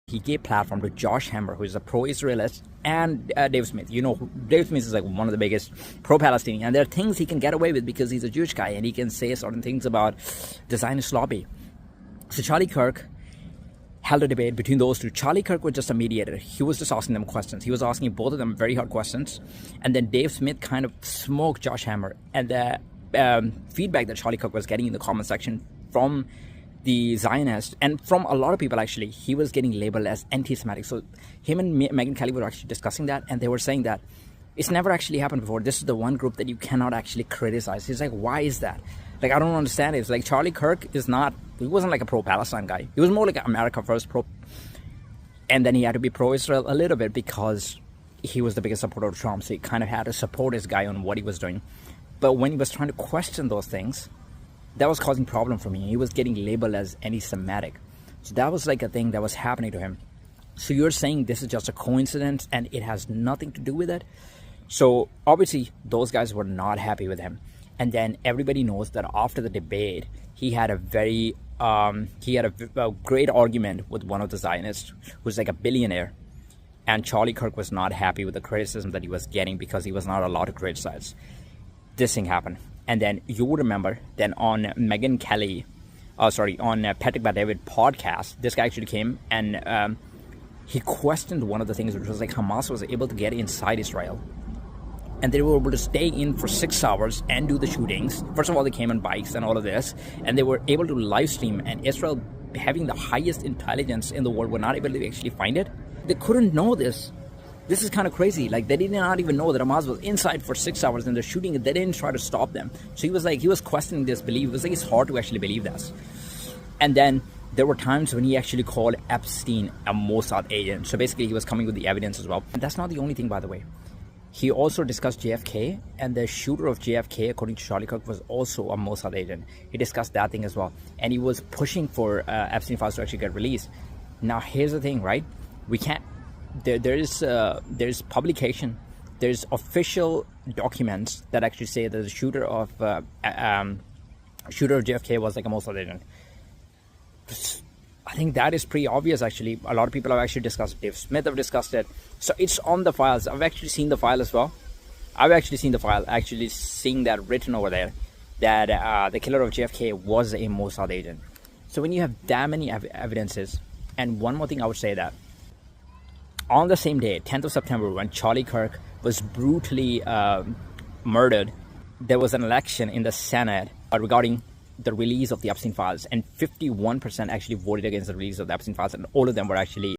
He gave platform to Josh Hammer, who is a pro-Israelist, and Dave Smith. You know, Dave Smith is like one of the biggest pro-Palestinian, and there are things he can get away with because he's a Jewish guy and he can say certain things about the Zionist lobby. So Charlie Kirk held a debate between those two. Charlie Kirk was just a mediator. He was just asking them questions. He was asking both of them very hard questions. And then Dave Smith kind of smoked Josh Hammer. And the feedback that Charlie Kirk was getting in the comment section from the Zionists and from a lot of people, actually, he was getting labeled as anti-Semitic. So him and Megyn Kelly were actually discussing that, and they were saying that it's never actually happened before. This is the one group that you cannot actually criticize. He's like, why is that? Like, I don't understand it. It's like Charlie Kirk is not, he wasn't like a pro-Palestine guy. He was more like an America First pro. And then he had to be pro-Israel a little bit because he was the biggest supporter of Trump. So he kind of had to support his guy on what he was doing. But when he was trying to question those things, that was causing problem for me. He was getting labeled as anti-Semitic. So that was like a thing that was happening to him. So you're saying this is just a coincidence and it has nothing to do with it? So obviously those guys were not happy with him. And then everybody knows that after the debate, he had a very, a great argument with one of the Zionists who's like a billionaire. And Charlie Kirk was not happy with the criticism that he was getting because he was not allowed to criticize. This thing happened. And then you would remember then on Megyn Kelly, on Patrick Bet-David podcast, this guy actually came and he questioned one of the things, which was like Hamas was able to get inside Israel. And they were able to stay in for 6 hours and do the shootings. First of all, they came on bikes and all of this. And they were able to live stream. And Israel, having the highest intelligence in the world, were not able to actually find it. They couldn't know this. This is kind of crazy. Like, they did not even know that Hamas was inside for 6 hours and they're shooting it. They didn't try to stop them. So he was questioning this belief. It was like, it's hard to actually believe this. And then there were times when he actually called Epstein a Mossad agent. So basically he was coming with the evidence as well. And that's not the only thing, by the way. He also discussed JFK, and the shooter of JFK, according to Charlie Kirk, was also a Mossad agent. He discussed that thing as well. And he was pushing for Epstein files to actually get released. Now, here's the thing, right? We can't, there's publication, there's official documents that actually say that the shooter of JFK was like a Mossad agent. I think that is pretty obvious, actually. A lot of people have actually discussed it. Dave Smith have discussed it. So it's on the files. I've actually seen the file as well. I've actually seen the file, actually seeing that written over there, that the killer of JFK was a Mossad agent. So when you have that many evidences, and one more thing I would say that, on the same day, 10th of September, when Charlie Kirk was brutally murdered, there was an election in the Senate regarding the release of the Epstein files, and 51% actually voted against the release of the Epstein files, and all of them were actually